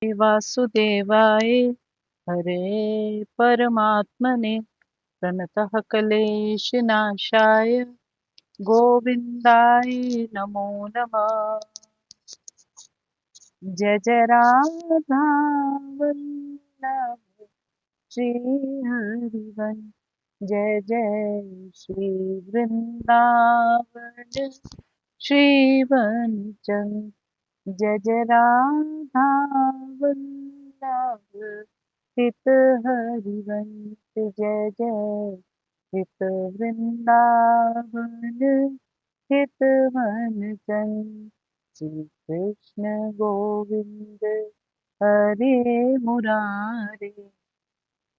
वासुदेवाय हरे परमात्मने प्रणतः क्लेशनाशाय गोविन्दाय नमो नमः। जय जय राधा वल्लभ श्री हरिवंश जय जय श्री वृंदावन श्री वनचंद जय जय राधा वल्लभ हित हरिवंश जय जय हित वृंदावन हित मन चंद श्री कृष्ण गोविंद हरे मुरारे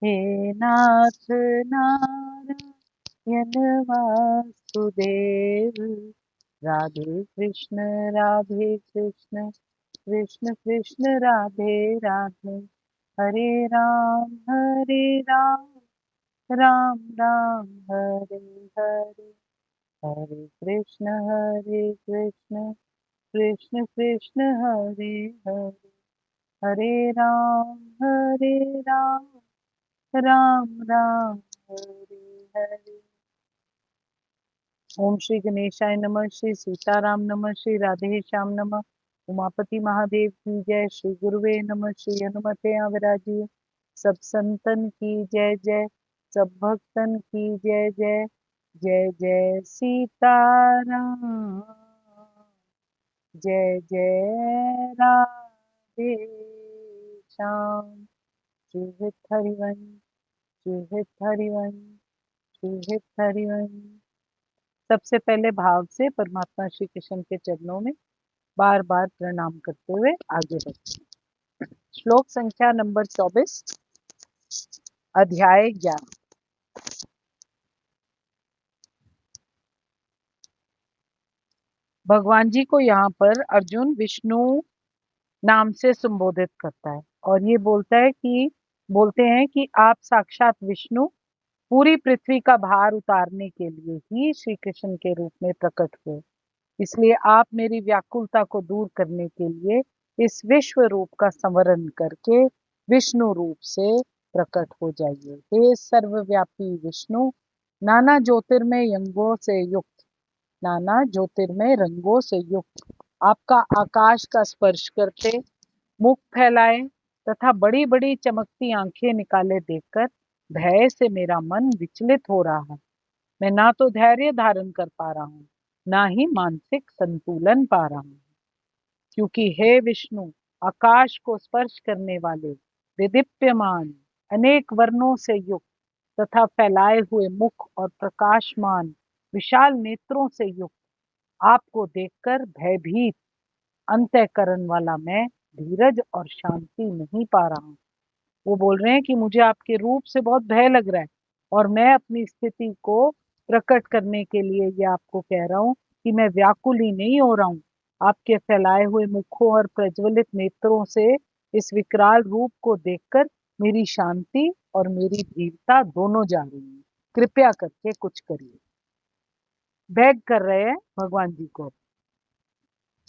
हे नाथ नारायण वासुदेव राधे कृष्ण कृष्ण कृष्ण राधे राधे हरे राम राम राम हरे हरे हरे कृष्ण कृष्ण कृष्ण हरे हरे हरे राम राम राम हरे हरे। ओम श्री गणेशाय नमः, श्री सीताराम नमः, श्री राधे श्याम नमः, उमापति महादेव की जय, श्री गुरुवे नमः, श्री हनुमते विराजिए, सब संतन की जय जय, सब भक्तन की जय जय, जय जय सीताराम जय जय राधे श्याम। श्री हित हरिवंश श्री हित हरिवंश श्री हित हरिवंश। सबसे पहले भाव से परमात्मा श्री कृष्ण के चरणों में बार बार प्रणाम करते हुए आगे बढ़ते हैं। श्लोक संख्या नंबर 24, अध्याय 11। भगवान जी को यहाँ पर अर्जुन विष्णु नाम से संबोधित करता है और ये बोलते हैं कि आप साक्षात विष्णु पूरी पृथ्वी का भार उतारने के लिए ही श्री कृष्ण के रूप में प्रकट हुए, इसलिए आप मेरी व्याकुलता को दूर करने के लिए इस विश्व रूप का संवरण करके विष्णु रूप से प्रकट हो जाइए। हे सर्वव्यापी विष्णु, नाना ज्योतिर्मय रंगों से युक्त आपका आकाश का स्पर्श करते मुख फैलाए तथा बड़ी बड़ी चमकती आंखें निकाले देखकर भय से मेरा मन विचलित हो रहा है। मैं ना तो धैर्य धारण कर पा रहा हूँ, ना ही मानसिक संतुलन पा रहा हूँ, क्योंकि हे विष्णु, आकाश को स्पर्श करने वाले विदीप्यमान अनेक वर्णों से युक्त तथा फैलाए हुए मुख और प्रकाशमान विशाल नेत्रों से युक्त आपको देखकर भयभीत अंतःकरण वाला मैं धीरज और शांति नहीं पा रहा हूँ। वो बोल रहे हैं कि मुझे आपके रूप से बहुत भय लग रहा है और मैं अपनी स्थिति को प्रकट करने के लिए ये आपको कह रहा हूँ कि मैं व्याकुल ही नहीं हो रहा हूँ। आपके फैलाए हुए मुखों और प्रज्वलित नेत्रों से इस विकराल रूप को देखकर मेरी शांति और मेरी धीरता दोनों जा रही है। कृपया करके कुछ करिए। बेग कर रहे हैं भगवान जी को।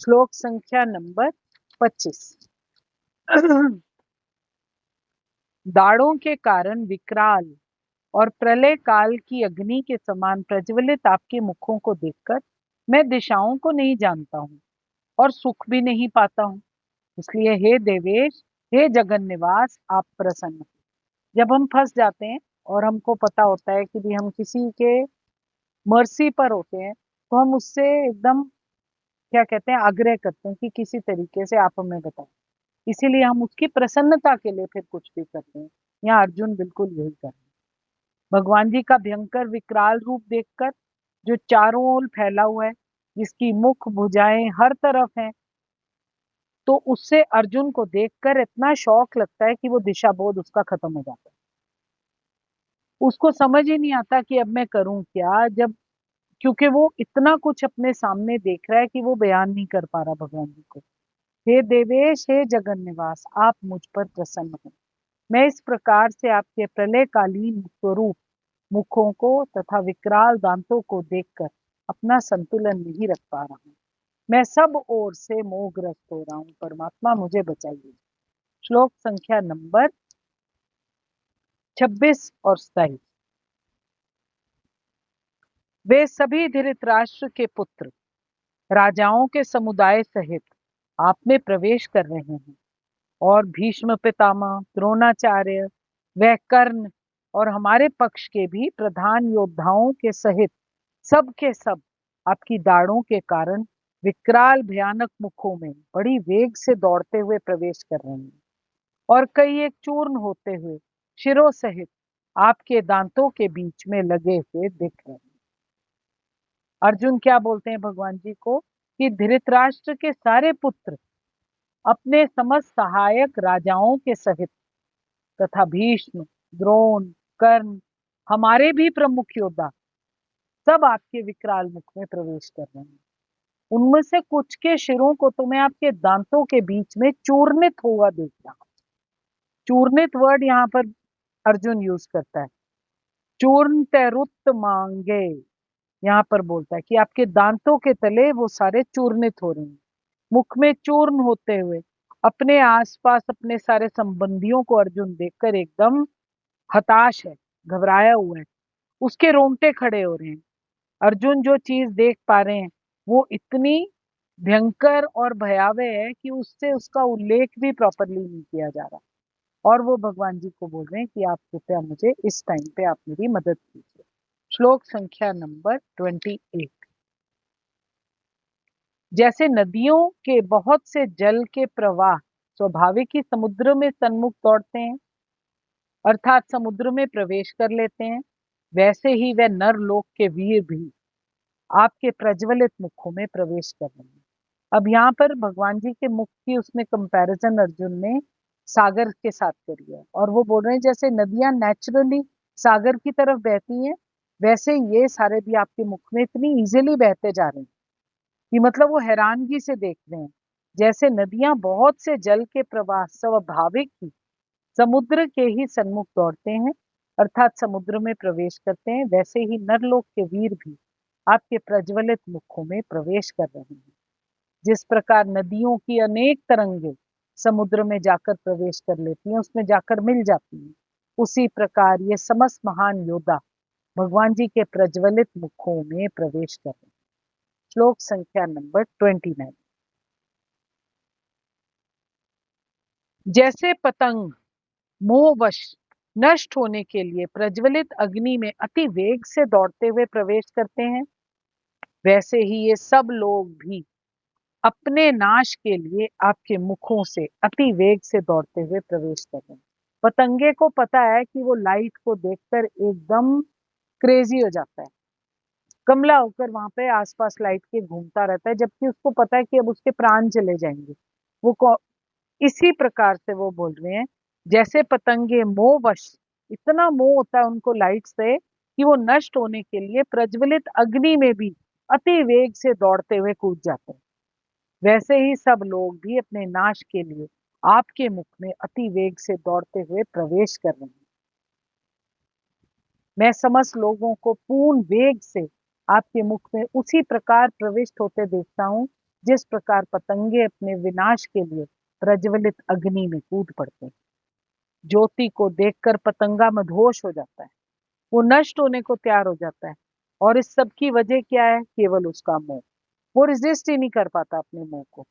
श्लोक संख्या नंबर 25। दाढ़ों के कारण विकराल और प्रलय काल की अग्नि के समान प्रज्वलित आपके मुखों को देखकर मैं दिशाओं को नहीं जानता हूँ और सुख भी नहीं पाता हूँ। इसलिए हे देवेश, हे जगन निवास, आप प्रसन्न हो। जब हम फंस जाते हैं और हमको पता होता है कि भी हम किसी के मर्सी पर होते हैं तो हम उससे एकदम क्या कहते हैं आग्रह करते हैं कि किसी तरीके से आप हमें बताएं, इसीलिए हम उसकी प्रसन्नता के लिए फिर कुछ भी करते हैं। यहाँ अर्जुन बिल्कुल यही कर रहे हैं। भगवान जी का भयंकर विकराल रूप देखकर जो चारों ओर फैला हुआ है, जिसकी मुख भुजाएं हर तरफ हैं, तो उससे अर्जुन को देखकर इतना शौक लगता है कि वो दिशा बोध उसका खत्म हो जाता है। उसको समझ ही नहीं आता कि अब मैं करूं क्या, जब क्योंकि वो इतना कुछ अपने सामने देख रहा है कि वो बयान नहीं कर पा रहा भगवान जी को। हे देवेश, हे जगन निवास, आप मुझ पर प्रसन्न हो। मैं इस प्रकार से आपके प्रलयकालीन स्वरूप मुखों को तथा विकराल दांतों को देखकर अपना संतुलन नहीं रख पा रहा हूँ। मैं सब ओर से मोहग्रस्त हो रहा हूँ। परमात्मा मुझे बचाइए। श्लोक संख्या नंबर 26 और 27। वे सभी धृतराष्ट्र के पुत्र राजाओं के समुदाय सहित आप में प्रवेश कर रहे हैं और भीष्म पितामह, द्रोणाचार्य, व कर्ण और हमारे पक्ष के भी प्रधान योद्धाओं के सहित सब के सब आपकी दाढ़ों के कारण विकराल भयानक मुखों में बड़ी वेग से दौड़ते हुए प्रवेश कर रहे हैं और कई एक चूर्ण होते हुए शिरों सहित आपके दांतों के बीच में लगे हुए दिख रहे हैं। अर्जुन क्या बोलते हैं भगवान जी को कि धृतराष्ट्र के सारे पुत्र अपने समस्त सहायक राजाओं के सहित तथा भीष्म, द्रोण, कर्ण, हमारे भी प्रमुख योद्धा सब आपके विकराल मुख में प्रवेश कर रहे हैं। उनमें से कुछ के शिरों को तो मैं आपके दांतों के बीच में चूर्णित हुआ देख रहा हूं। चूर्णित वर्ड यहाँ पर अर्जुन यूज करता है। चूर्ण तरुत मांगे, यहाँ पर बोलता है कि आपके दांतों के तले वो सारे चूर्णित हो रहे हैं, मुख में चूर्ण होते हुए अपने आसपास अपने सारे संबंधियों को अर्जुन देखकर एकदम हताश है, घबराया हुआ है, उसके रोंगटे खड़े हो रहे हैं। अर्जुन जो चीज देख पा रहे हैं वो इतनी भयंकर और भयावह है कि उससे उसका उल्लेख भी प्रॉपरली नहीं किया जा रहा। और वो भगवान जी को बोल रहे हैं कि आप कृपया मुझे इस टाइम पे आप मेरी मदद कीजिए। श्लोक संख्या नंबर 28। जैसे नदियों के बहुत से जल के प्रवाह स्वाभाविक ही समुद्र में सन्मुख दौड़ते हैं अर्थात समुद्र में प्रवेश कर लेते हैं, वैसे ही वह नर लोक के वीर भी आपके प्रज्वलित मुखों में प्रवेश कर रहे हैं। अब यहाँ पर भगवान जी के मुख की उसने कंपैरिजन अर्जुन ने सागर के साथ करी है और वो बोल रहे हैं जैसे नदियां नेचुरली सागर की तरफ बहती हैं वैसे ये सारे भी आपके मुख में इतनी इजीली बहते जा रहे हैं कि मतलब वो हैरानगी से देख रहे हैं। जैसे नदियां बहुत से जल के प्रवाह स्वाभाविक ही समुद्र के ही सन्मुख दौड़ते हैं अर्थात समुद्र में प्रवेश करते हैं, वैसे ही नरलोक के वीर भी आपके प्रज्वलित मुखों में प्रवेश कर रहे हैं। जिस प्रकार नदियों की अनेक तरंगे समुद्र में जाकर प्रवेश कर लेती हैं, उसमें जाकर मिल जाती हैं, उसी प्रकार ये समस्त महान योद्धा भगवान जी के प्रज्वलित मुखों में प्रवेश कर रहे हैं। श्लोक संख्या नंबर 29। जैसे पतंग मोहवश नष्ट होने के लिए प्रज्वलित अग्नि में अति वेग से दौड़ते हुए प्रवेश करते हैं, वैसे ही ये सब लोग भी अपने नाश के लिए आपके मुखों से अति वेग से दौड़ते हुए प्रवेश कर रहे हैं। पतंगे को पता है कि वो लाइट को देखकर एकदम क्रेजी हो जाता है, कमला होकर वहां पे आसपास लाइट के घूमता रहता है, जबकि उसको पता है कि अब उसके प्राण चले जाएंगे। वो इसी प्रकार से वो बोल रहे हैं जैसे पतंगे मोहवश, इतना मोह होता है उनको लाइट से कि वो नष्ट होने के लिए प्रज्वलित अग्नि में भी अति वेग से दौड़ते हुए कूद जाते हैं, वैसे ही सब लोग भी अपने नाश के लिए आपके मुख में अति वेग से दौड़ते हुए प्रवेश कर रहे हैं। मैं समस्त लोगों को पूर्ण वेग से आपके मुख में उसी प्रकार प्रविष्ट होते देखता हूँ जिस प्रकार पतंगे अपने विनाश के लिए प्रज्वलित अग्नि में कूद पड़ते हैं। ज्योति को देखकर पतंगा मदहोश हो जाता है, वो नष्ट होने को तैयार हो जाता है और इस सब की वजह क्या है? केवल उसका मोह। वो रेजिस्ट ही नहीं कर पाता अपने मोह को।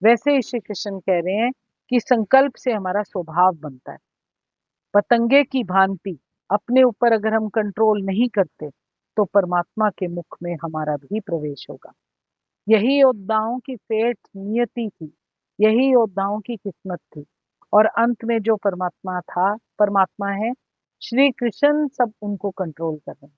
वैसे ही श्री कृष्ण कह रहे हैं कि संकल्प से हमारा स्वभाव बनता है। पतंगे की भांति अपने ऊपर अगर हम कंट्रोल नहीं करते तो परमात्मा के मुख में हमारा भी प्रवेश होगा। यही योद्धाओं की फेट नियति थी, यही योद्धाओं की किस्मत थी और अंत में जो परमात्मा है श्री कृष्ण, सब उनको कंट्रोल कर रहे हैं।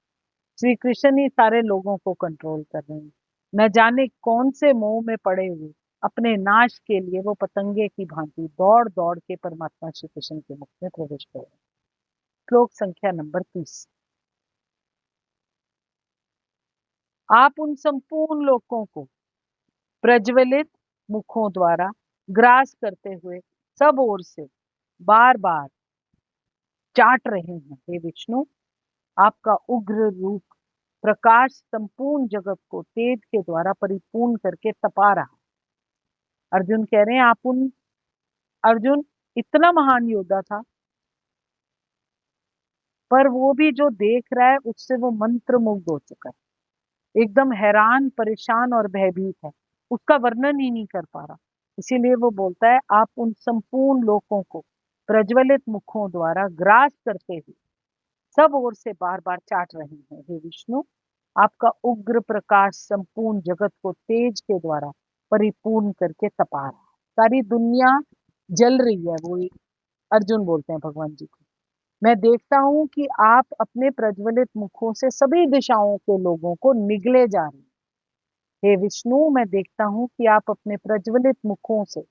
श्री कृष्ण ही सारे लोगों को कंट्रोल कर रहे हैं। न जाने कौन से मोह में पड़े हुए अपने नाश के लिए वो पतंगे की भांति दौड़ दौड़ के परमात्मा श्री कृष्ण के मुख में प्रवेश कर रहे हैं। श्लोक संख्या नंबर 30। आप उन संपूर्ण लोगों को प्रज्वलित मुखों द्वारा ग्रास करते हुए सब ओर से बार बार चाट रहे हैं। हे विष्णु, आपका उग्र रूप प्रकाश संपूर्ण जगत को तेज के द्वारा परिपूर्ण करके तपा रहा। अर्जुन कह रहे हैं अर्जुन, इतना महान योद्धा था, पर वो भी जो देख रहा है उससे वो मंत्र मुग्ध हो चुका है, एकदम हैरान, परेशान और भयभीत है, उसका वर्णन ही नहीं कर पा रहा। इसीलिए वो बोलता है, आप उन संपूर्ण लोगों को प्रज्वलित मुखों द्वारा ग्रास करते हुए सब ओर से बार बार चाट रहे हैं। हे विष्णु, आपका उग्र प्रकाश संपूर्ण जगत को तेज के द्वारा परिपूर्ण करके तपा रहा है। सारी दुनिया जल रही है। वो अर्जुन बोलते हैं भगवान जी को, मैं देखता हूं कि आप अपने प्रज्वलित मुखों से सभी दिशाओं के लोगों को निगले जा रहे हैं। हे विष्णु, मैं देखता हूं कि आप अपने प्रज्वलित मुखों से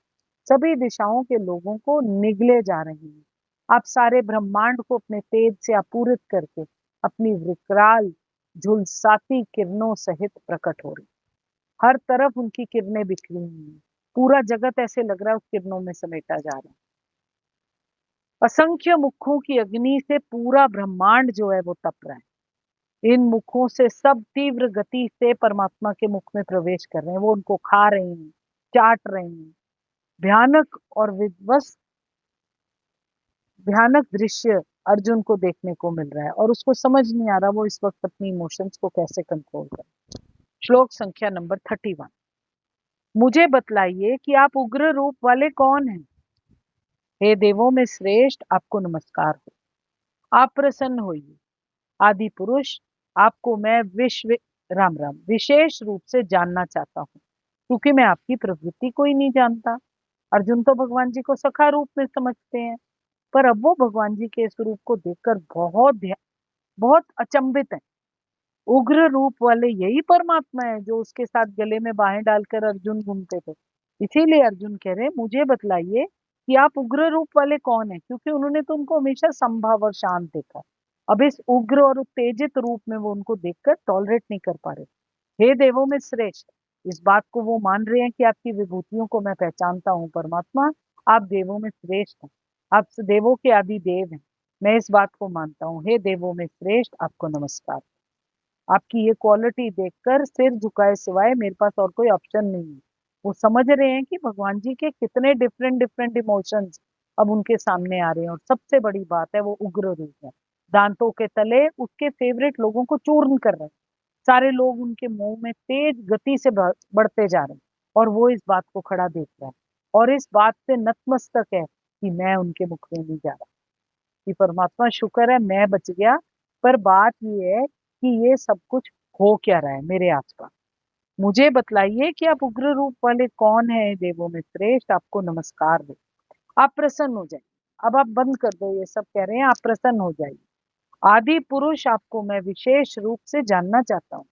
सभी दिशाओं के लोगों को निगले जा रहे हैं। आप सारे ब्रह्मांड को अपने तेज से आपूरित करके अपनी विकराल झुलसाती किरणों सहित प्रकट हो रही। हर तरफ उनकी किरणें बिखरी हुई हैं। पूरा जगत ऐसे लग रहा है उस किरणों में समेटा जा रहा है। असंख्य मुखों की अग्नि से पूरा ब्रह्मांड जो है वो तप रहा है। इन मुखों से सब तीव्र गति से परमात्मा के मुख में प्रवेश कर रहे हैं, वो उनको खा रहे हैं, चाट रहे हैं। भयानक और विध्वंस, भयानक दृश्य अर्जुन को देखने को मिल रहा है और उसको समझ नहीं आ रहा वो इस वक्त अपनी इमोशंस को कैसे कंट्रोल करे। श्लोक संख्या नंबर 31। मुझे बतलाइए कि आप उग्र रूप वाले कौन हैं। हे देवों में श्रेष्ठ, आपको नमस्कार हो। आप प्रसन्न होइए। आदि पुरुष, आपको मैं विश्व राम राम विशेष रूप से जानना चाहता हूँ, क्योंकि मैं आपकी प्रवृत्ति को ही नहीं जानता। अर्जुन तो भगवान जी को सखा रूप में समझते हैं, पर अब वो भगवान जी के स्वरूप को देखकर बहुत अचंभित है। उग्र रूप वाले यही परमात्मा है जो उसके साथ गले में बाहें डालकर अर्जुन घूमते थे। इसीलिए अर्जुन कह रहे हैं, मुझे बतलाइए कि आप उग्र रूप वाले कौन है, क्योंकि उन्होंने तो उनको हमेशा संभव और शांत देखा। अब इस उग्र और उत्तेजित रूप में वो उनको देखकर टॉलरेट नहीं कर पा रहे। हे देवों में श्रेष्ठ, इस बात को वो मान रहे हैं कि आपकी विभूतियों को मैं पहचानता हूँ परमात्मा, आप देवों में श्रेष्ठ हैं, आप देवों के आदि देव हैं, मैं इस बात को मानता हूँ। हे देवों में श्रेष्ठ, आपको नमस्कार। आपकी ये क्वालिटी देखकर सिर झुकाए सिवाय मेरे पास और कोई ऑप्शन नहीं है। वो समझ रहे हैं कि भगवान जी के कितने डिफरेंट डिफरेंट इमोशंस अब उनके सामने आ रहे हैं, और सबसे बड़ी बात है वो उग्र रूप है। दांतों के तले उसके फेवरेट लोगों को चूर्ण कर रहे हैं। सारे लोग उनके मुंह में तेज गति से बढ़ते जा रहे हैं, और वो इस बात को खड़ा देख रहा है और इस बात से नतमस्तक है कि मैं उनके मुख में नहीं जा रहा, कि परमात्मा शुक्र है मैं बच गया। पर बात ये है कि ये सब कुछ हो क्या रहा है मेरे आसपास। मुझे बतलाइए कि आप उग्र रूप वाले कौन है, देवों में श्रेष्ठ, आपको नमस्कार हो। आप प्रसन्न हो जाइए। अब आप बंद कर दो, ये सब कह रहे हैं, आप प्रसन्न हो जाइए। आदि पुरुष, आपको मैं विशेष रूप से जानना चाहता हूँ,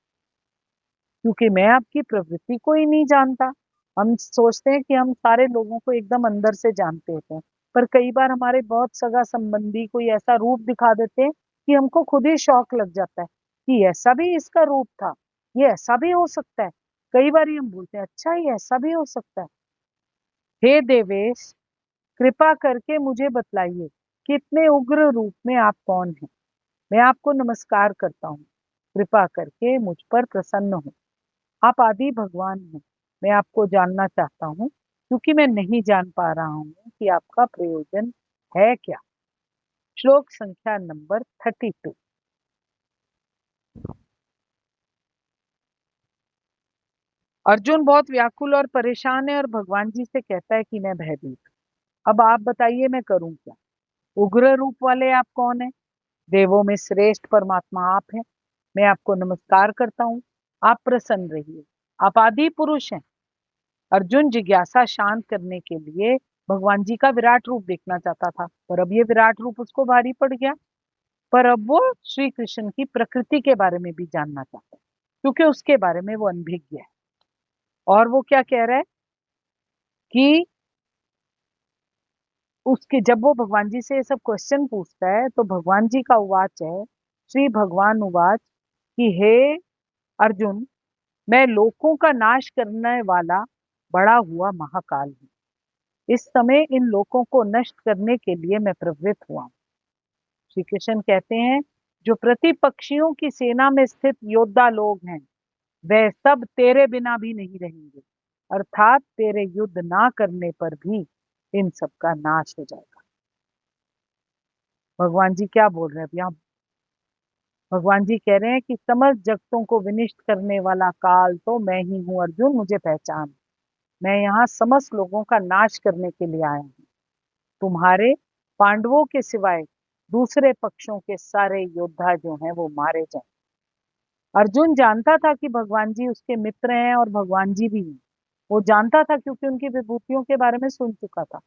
क्योंकि मैं आपकी प्रवृत्ति को ही नहीं जानता। हम सोचते हैं कि हम सारे लोगों को एकदम अंदर से जानते होते हैं, पर कई बार हमारे बहुत सगा संबंधी कोई ऐसा रूप दिखा देते हैं कि हमको खुद ही शौक लग जाता है कि ऐसा भी इसका रूप था, ये ऐसा भी हो सकता है। कई बार हम बोलते हैं, अच्छा ये ऐसा भी हो सकता है। हे देवेश, कृपा करके मुझे बतलाइए कि इतने उग्र रूप में आप कौन हैं। मैं आपको नमस्कार करता हूँ, कृपा करके मुझ पर प्रसन्न हो। आप आदि भगवान हैं। मैं आपको जानना चाहता हूँ, क्योंकि मैं नहीं जान पा रहा हूँ कि आपका प्रयोजन है क्या। श्लोक संख्या नंबर 32। अर्जुन बहुत व्याकुल और परेशान है और भगवान जी से कहता है कि मैं भयभीत हूँ। अब आप बताइए मैं करूं क्या। उग्र रूप वाले आप कौन है। देवों में श्रेष्ठ परमात्मा आप हैं। मैं आपको नमस्कार करता हूँ। आप प्रसन्न रहिए। आप आदि पुरुष हैं। अर्जुन जिज्ञासा शांत करने के लिए भगवान जी का विराट रूप देखना चाहता था, पर अब ये विराट रूप उसको भारी पड़ गया। पर अब वो श्री कृष्ण की प्रकृति के बारे में भी जानना चाहता है, क्योंकि उसके बारे में वो अनभिज्ञ है। और वो क्या कह रहा है कि उसके जब वो भगवान जी से ये सब क्वेश्चन पूछता है तो भगवान जी का उवाच है, श्री भगवान उवाच कि हे अर्जुन, मैं लोकों का नाश करने वाला बड़ा हुआ महाकाल हूँ। इस समय इन लोकों को नष्ट करने के लिए मैं प्रवृत्त हुआ हूँ। श्री कृष्ण कहते हैं, जो प्रतिपक्षियों की सेना में स्थित योद्धा लोग हैं वे सब तेरे बिना भी नहीं रहेंगे, अर्थात तेरे युद्ध ना करने पर भी इन सब का नाश हो जाएगा। भगवान जी क्या बोल रहे हैं अब यहाँ? भगवान जी कह रहे हैं कि समस्त जगतों को विनिष्ट करने वाला काल तो मैं ही हूँ अर्जुन, मुझे पहचान। मैं यहाँ समस्त लोगों का नाश करने के लिए आया हूँ। तुम्हारे पांडवों के सिवाय दूसरे पक्षों के सारे योद्धा जो हैं वो मारे जाए। अर्जुन जानता था कि भगवान जी उसके मित्र हैं और भगवान जी भी हैं। वो जानता था क्योंकि उनकी विभूतियों के बारे में सुन चुका था।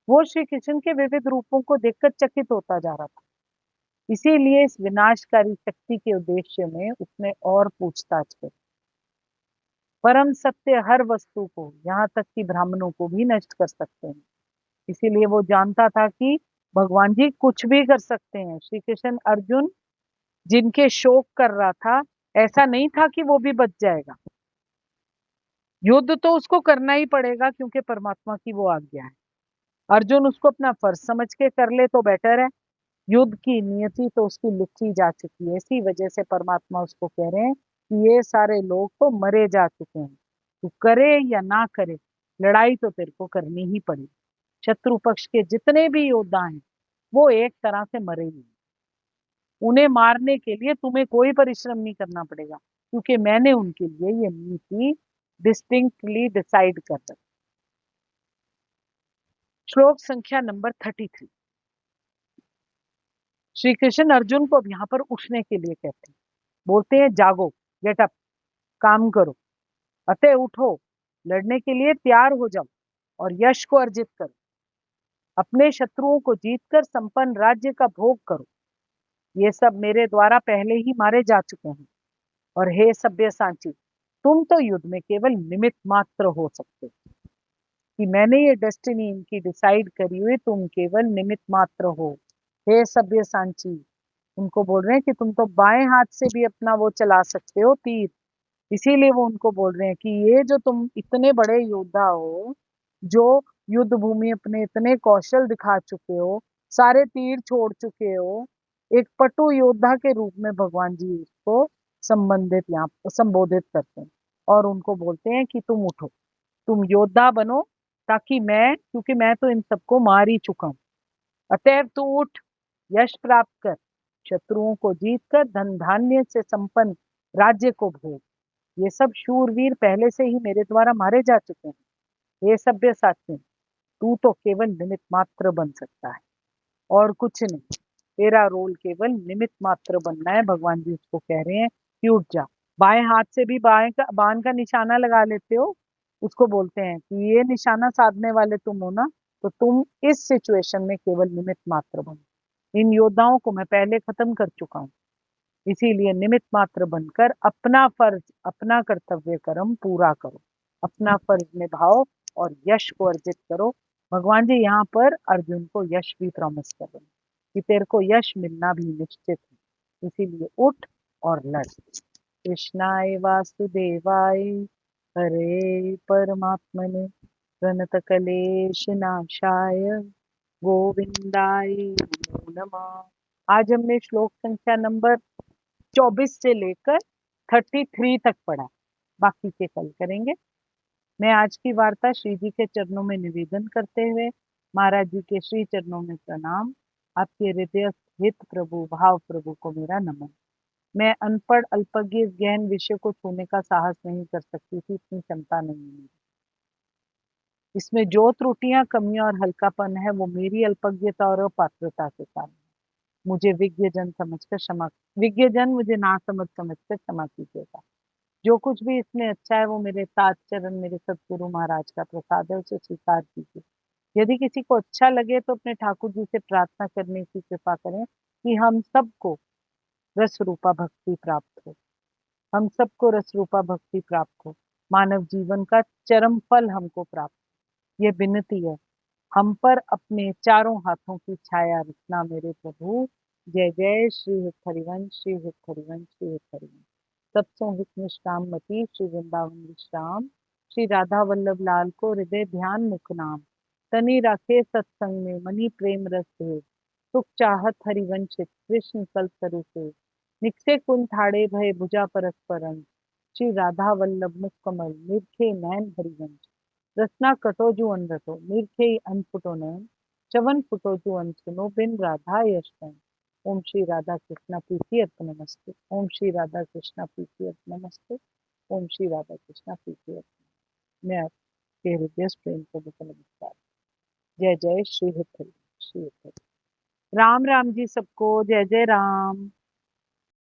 वो श्री कृष्ण के विविध रूपों को देखकर चकित होता जा रहा था। इसीलिए इस विनाशकारी शक्ति के उद्देश्य में उसने और पूछताछ की। परम सत्य हर वस्तु को, यहाँ तक कि ब्राह्मणों को भी नष्ट कर सकते हैं। इसीलिए वो जानता था कि भगवान जी कुछ भी कर सकते हैं। श्री कृष्ण अर्जुन जिनके शोक कर रहा था, ऐसा नहीं था कि वो भी बच जाएगा। युद्ध तो उसको करना ही पड़ेगा क्योंकि परमात्मा की वो आज्ञा है। अर्जुन उसको अपना फर्ज समझ के कर ले तो बेटर है। युद्ध की नियति तो उसकी लिखी जा चुकी है। इसी वजह से परमात्मा उसको कह रहे हैं कि ये सारे लोग तो मरे जा चुके हैं। तू करे या ना करे, लड़ाई तो तेरे को करनी ही पड़ेगी। शत्रु पक्ष के जितने भी योद्धा हैं वो एक तरह से मरे ही हैं। उन्हें मारने के लिए तुम्हें कोई परिश्रम नहीं करना पड़ेगा क्योंकि मैंने उनके लिए ये नीति डिस्टिंक्टली डिसाइड कर रखी। श्लोक संख्या नंबर 33। श्री कृष्ण अर्जुन को अब यहाँ पर उठने के लिए कहते हैं। बोलते हैं जागो, गेट अप, काम करो, अतः उठो, लड़ने के लिए तैयार हो जाओ और यश को अर्जित करो। अपने शत्रुओं को जीतकर संपन्न राज्य का भोग करो। ये सब मेरे द्वारा पहले ही मारे जा चुके हैं। और हे सभ्य सांची, तुम तो युद्ध में केवल निमित्त मात्र हो सकते हो। कि मैंने ये डेस्टिनी इनकी डिसाइड करी हुई, तुम केवल निमित्त मात्र हो। हे सभ्य सांची, उनको बोल रहे हैं कि तुम तो बाएं हाथ से भी अपना वो चला सकते हो, तीर। इसीलिए वो उनको बोल रहे हैं कि ये जो तुम इतने बड़े योद्धा हो, जो युद्ध भूमि अपने इतने कौशल दिखा चुके हो, सारे तीर छोड़ चुके हो, एक पटु योद्धा के रूप में भगवान जी उसको संबोधित करते हैं। और उनको बोलते हैं कि तुम उठो, तुम योद्धा बनो, ताकि मैं, क्योंकि मैं तो इन सबको मार ही चुका हूं, अतएव तू उठ, यश प्राप्त कर, शत्रुओं को जीत कर धन धान्य से संपन्न राज्य को भोग। ये सब शूरवीर पहले से ही मेरे द्वारा मारे जा चुके हैं। ये सभ्य साथी, तू तो केवल निमित्त मात्र बन सकता है और कुछ नहीं। तेरा रोल केवल निमित्त मात्र बनना है। भगवान जी उसको कह रहे हैं कि उठ जा। बाएं हाथ से भी बाण का निशाना लगा लेते हो। उसको बोलते हैं कि ये निशाना साधने वाले तुम हो ना, तो तुम इस सिचुएशन में केवल निमित्त मात्र बनो। इन योद्धाओं को मैं पहले खत्म कर चुका हूँ। इसीलिए निमित्त मात्र बनकर अपना फर्ज, अपना कर्तव्य कर्म पूरा करो, अपना फर्ज निभाओ और यश को अर्जित करो। भगवान जी यहाँ पर अर्जुन को यश भी प्रॉमिस कर रहे हैं कि तेरे को यश मिलना भी निश्चित है। इसीलिए उठ और लड़। कृष्णाय वासुदेवाय हरे परमात्मने प्रणत क्लेश नाशाय गोविंदाय नमो नमः। आज हमने श्लोक संख्या नंबर 24 से लेकर 33 तक पढ़ा। बाकी के कल करेंगे। मैं आज की वार्ता श्री जी के चरणों में निवेदन करते हुए महाराज जी के श्री चरणों में प्रणाम। आपके हृदय हित प्रभु भाव प्रभु को मेरा नमन। मैं अनपढ़ अल्पज्ञ इस गहन विषय को छूने का साहस नहीं कर सकती थी, इतनी क्षमता नहीं है मेरी। इसमें जो त्रुटियां, कमियां और हल्कापन है वो मेरी अल्पज्ञता और अपात्रता के कारण। मुझे विज्ञ जन समझकर क्षमा, विज्ञ जन मुझे ना समझकर क्षमा कीजिएगा। जो कुछ भी इसमें अच्छा है वो मेरे सात चरण, मेरे सदगुरु महाराज का प्रसाद है, उसे स्वीकार कीजिए। यदि किसी को अच्छा लगे तो अपने ठाकुर जी से प्रार्थना करने की कृपा करें कि हम सबको रस रूपा भक्ति प्राप्त हो, हम सबको रस रूपा भक्ति प्राप्त हो, मानव जीवन का चरम फल हमको प्राप्त हो। ये विनती है। हम पर अपने चारों हाथों की छाया रखना मेरे प्रभु। जय जय श्री हित हरिवंश, श्री हित हरिवंश, श्री हित हरिवंश। सबसों हित निष्काम मती श्री वृंदावन विश्राम। श्री राधा वल्लभ लाल को हृदय ध्यान मुख नाम। तनि राखे सत्संग में मनी प्रेम रस है। सुख चाहत हरिवंशित कृष्ण कल सरु से। निकसे कुंठाड़े भय भुजा परस्परंग। श्री राधा वल्लभ मुख कमल निरखे नैन हरिवंश। रत्ना कटोजु अनरतो मूर्खे अनफुटो नयन चवन फुटोजु अनसुनो बिन राधा यशवन। ओम श्री राधा कृष्णा प्रीति अर्थ नमस्ते। ओम श्री राधा कृष्णा प्रीति अर्थ नमस्ते। ओम श्री राधा कृष्णा प्रीति अर्थ। मैं आपके हृदय प्रेम को नमस्कार। जय जय श्री हरि। श्री हरि राम। राम जी सबको। जय जय राम।